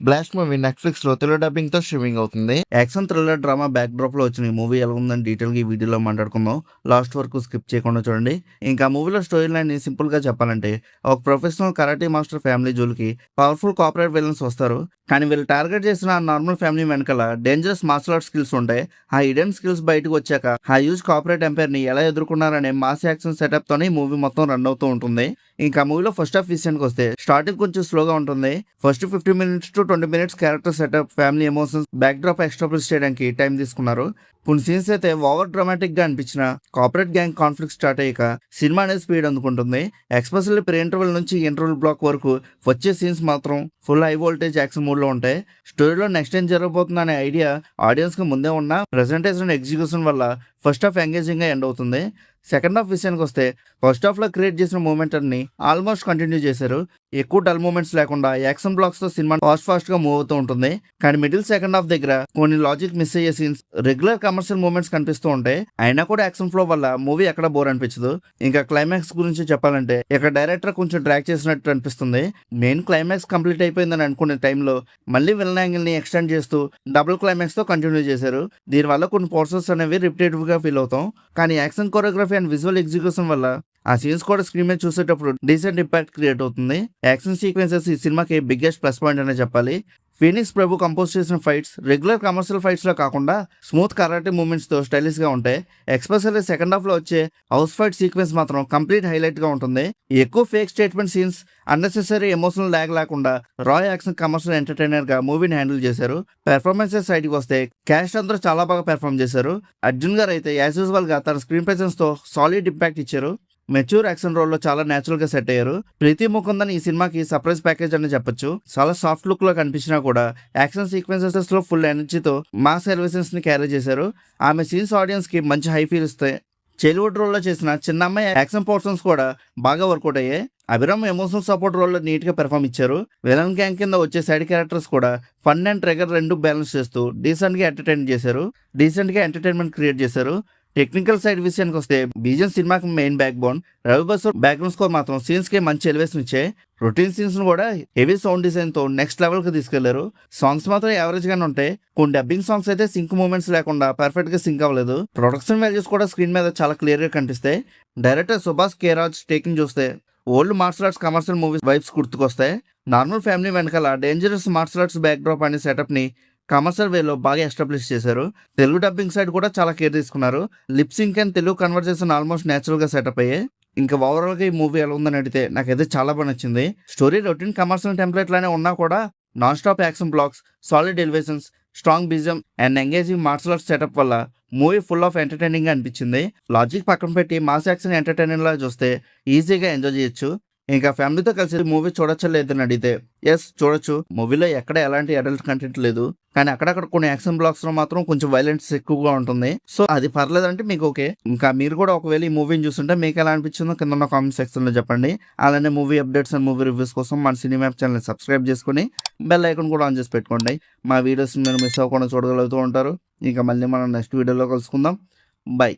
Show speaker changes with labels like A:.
A: Blast movie Netflix లో Telugu dubbing తో streaming అవుతుంది. Action thriller drama back drop లో వచ్చిన ఈ మూవీ ఎలా ఉందని డీటెయిల్ గా ఈ వీడియోలో మాట్లాడుకుందాం. లాస్ట్ వరకు స్కిప్ చేయకుండా చూడండి. ఇంకా మూవీలో స్టోరీ లైన్ ని సింపుల్ గా చెప్పాలంటే, ఒక ప్రొఫెషనల్ కరాటే మాస్టర్ ఫ్యామిలీ జోలికి పవర్ఫుల్ కార్పొరేట్ విలన్స్ వస్తారు. కానీ వీళ్ళు టార్గెట్ చేసిన నార్మల్ ఫ్యామిలీ వెనకాల డేంజరస్ మార్షల్ ఆర్ట్ స్కిల్స్ ఉంటాయి. ఆ హిడెన్ స్కిల్స్ బయటకు వచ్చాక ఆ యూజ్ కార్పొరేట్ ఎంపైర్ ని ఎలా ఎదుర్కొన్నారనే మాస్ యాక్షన్ సెటప్ తోనే మూవీ మొత్తం రన్ అవుతూ ఉంటుంది. ఇంకా మూవీలో ఫస్ట్ హాఫ్ విషయానికి వస్తే స్టార్టింగ్ కొంచెం స్లోగా ఉంటుంది. First 15 minutes to 20 minutes character setup, family emotions, back drop establish చేయడానికి టైం తీసుకున్నారు. కొన్ని సీన్స్ అయితే ఓవర్ డ్రామాటిక్ గా అనిపించిన కార్పొరేట్ గ్యాంగ్ కాన్ఫ్లిక్ట్ స్టార్ట్ అయ్యాక సినిమా అనేది స్పీడ్ అందుకుంటుంది. ఎక్స్పెషల్లీ ప్రీ ఇంటర్వెల్ నుంచి ఇంటర్వెల్ బ్లాక్ వరకు వచ్చే సీన్స్ మాత్రం full high voltage action mood లో ఉంటాయి. స్టోరీలో నెక్స్ట్ ఏం జరగబోతుంది అనే ఐడియా ఆడియన్స్ కి ముందే ఉన్న ప్రెజెంటేషన్ ఎగ్జిక్యూషన్ వల్ల ఫస్ట్ హాఫ్ ఎంగేజింగ్ గా ఎండ్ అవుతుంది. సెకండ్ హాఫ్ విషయానికి వస్తే ఫస్ట్ హాఫ్ లో క్రియేట్ చేసిన మూమెంట్ అన్ని ఆల్మోస్ట్ కంటిన్యూ చేశారు. ఎక్కువ డల్ మూమెంట్స్ లేకుండా యాక్షన్ బ్లాక్స్ తో సినిమా ఫాస్ట్ గా మూవ్ అవుతూ ఉంటుంది. కానీ మిడిల్ సెకండ్ హాఫ్ దగ్గర కొన్ని లాజిక్ మిస్ అయ్యే సీన్స్, రెగ్యులర్ కమర్షియల్ మూమెంట్స్ కనిపిస్తూ ఉంటాయి. అయినా కూడా యాక్షన్ ఫ్లో వల్ల మూవీ ఎక్కడ బోర్ అనిపించదు. ఇంకా క్లైమాక్స్ గురించి చెప్పాలంటే ఇక్కడ డైరెక్టర్ కొంచెం డ్రాగ్ చేసినట్టు అనిపిస్తుంది. మెయిన్ క్లైమాక్స్ కంప్లీట్ అయిపోయిందని అనుకునే టైంలో మళ్ళీ విలన్ యాంగిల్ ని ఎక్స్టెండ్ చేస్తూ డబుల్ క్లైమాక్స్ తో కంటిన్యూ చేశారు. దీనివల్ల కొన్ని పోర్షన్స్ అనేవి రిపిటేటివ్ గా ఫీల్ అవుతాం. కానీ action choreography and visual execution వల్ల ఆ సీన్స్ కూడా స్క్రీన్ మీద చూసేటప్పుడు డీసెంట్ ఇంపాక్ట్ క్రియేట్ అవుతుంది. యాక్షన్ సీక్వెన్సెస్ ఈ సినిమాకి బిగ్గెస్ట్ ప్లస్ పాయింట్ అనే చెప్పాలి. ఫీనిక్స్ ప్రభు కంపోజ్ చేసిన ఫైట్స్ రెగ్యులర్ కమర్షియల్ ఫైట్స్ లో కాకుండా స్మూత్ కరాటే మూమెంట్స్ తో స్టైలిష్ గా ఉంటాయి. ఎక్స్పెషల్లీ సెకండ్ హాఫ్ లో వచ్చే హౌస్ ఫైట్ సీక్వెన్స్ మాత్రం కంప్లీట్ హైలైట్ గా ఉంటుంది. ఎక్కువ fake statement scenes, unnecessary emotional lag లేకుండా రా యాక్షన్ కమర్షియల్ ఎంటర్టైనర్ గా మూవీని హ్యాండిల్ చేశారు. పెర్ఫార్మెన్సెస్ సైడ్ కి వస్తే క్యాస్ట్ అందరూ చాలా బాగా పెర్ఫార్మ్ చేశారు. అర్జున్ గారు అయితే యాజ్ యూజువల్ గా తన స్క్రీన్ ప్రెసెన్స్ తో సాలిడ్ ఇంపాక్ట్ ఇచ్చారు. మెచ్యూర్ యాక్షన్ రోల్ లో చాలా నేచురల్ గా సెట్ అయ్యారు. ప్రీతి ముకుందన్ ఈ సినిమాకి సర్ప్రైజ్ ప్యాకేజ్ అని చెప్పొచ్చు. చాలా సాఫ్ట్ లుక్ లో కనిపించినా కూడా యాక్షన్ సీక్వెన్సెస్ లో ఫుల్ ఎనర్జీతో మాస్ ఎలివేషన్స్ ని క్యారీ చేశారు. ఆమె సీన్స్ ఆడియన్స్ కి మంచి హై ఫీల్ ఇస్తాయి. చైల్డ్హుడ్ రోల్ లో చేసిన చిన్న అమ్మాయి యాక్షన్ పోర్షన్స్ కూడా బాగా వర్కౌట్ అయ్యాయి. అభిరామ్ ఎమోషనల్ సపోర్ట్ రోల్ లో నీట్ గా పెర్ఫార్మ్ ఇచ్చారు. విలన్ గ్యాంగ్ కింద వచ్చే సైడ్ క్యారెక్టర్స్ కూడా ఫన్ అండ్ ట్రిగర్ రెండు బ్యాలెన్స్ చేస్తూ డీసెంట్ గా ఎంటర్టైన్మెంట్ క్రియేట్ చేశారు. టెక్నికల్ సైడ్ విషయానికి వస్తే బీజన్ సినిమాకి main backbone. Ravi Basu background score మాత్రం సీన్స్ కి మంచి ఎలివేషన్ ఇచ్చాయి. రొటీన్ సీన్స్ ను కూడా హెవీ సౌండ్ డిజైన్ తో నెక్స్ట్ లెవెల్ కి తీసుకెళ్లారు. సాంగ్స్ మాత్రం యావరేజ్ గానే ఉంటాయి. కొన్ని డబ్బింగ్ సాంగ్స్ అయితే సింక్ మూమెంట్స్ లేకుండా పర్ఫెక్ట్ గా సింక్ అవ్వలేదు. ప్రొడక్షన్ వాల్యూస్ కూడా స్క్రీన్ మీద చాలా క్లియర్ గా కనిపిస్తాయి. డైరెక్టర్ సుభాష్ కేరాజ్ టేకింగ్ చూస్తే old martial arts commercial movies vibes గుర్తుకొస్తాయి. నార్మల్ ఫ్యామిలీ వెనకాల dangerous martial arts backdrop అనే సెటప్ ని కమర్షియల్ వేలో బాగా ఎస్టాబ్లిష్ చేశారు. తెలుగు డబ్బింగ్ సైడ్ కూడా చాలా కేర్ తీసుకున్నారు. Lip sync and Telugu conversation almost natural గా సెటప్ అయ్యాయి. ఇంకా ఓవరాల్ గా ఈ మూవీ ఎలా ఉందని అడిగితే నాకైతే చాలా బాగా నచ్చింది. స్టోరీ రొటీన్ కమర్షియల్ టెంప్లెట్ లానే ఉన్నా కూడా non stop action blocks, solid elevations, strong BGM and engaging martial arts setup వల్ల మూవీ ఫుల్ ఆఫ్ ఎంటర్టైనింగ్ గా అనిపించింది. లాజిక్ పక్కన పెట్టి మాస్ యాక్షన్ ఎంటర్టైనింగ్ లా చూస్తే ఈజీగా ఎంజాయ్ చేయొచ్చు. ఇంకా ఫ్యామిలీతో కలిసి మూవీ చూడొచ్చా లేదని అడిగితే ఎస్ చూడొచ్చు. మూవీలో ఎక్కడ ఎలాంటి అడల్ట్ కంటెంట్ లేదు. కానీ అక్కడక్కడ కొన్ని యాక్షన్ బ్లాక్స్ లో మాత్రం కొంచెం వైలెన్స్ ఎక్కువగా ఉంటుంది. సో అది పర్లేదంటే మీకు ఓకే. ఇంకా మీరు కూడా ఒకవేళ ఈ మూవీని చూస్తుంటే మీకు ఎలా అనిపించిందో కింద ఉన్న కామెంట్ సెక్షన్ లో చెప్పండి. అలానే movie updates and movie reviews కోసం మన సినిమా ఛానల్ సబ్స్క్రైబ్ చేసుకుని బెల్ ఐకాన్ కూడా ఆన్ చేసి పెట్టుకోండి. మా వీడియోస్ మీరు మిస్ అవ్వకుండా చూడగలుగుతూ ఉంటారు. ఇంకా మళ్ళీ మనం నెక్స్ట్ వీడియోలో కలుసుకుందాం. బై.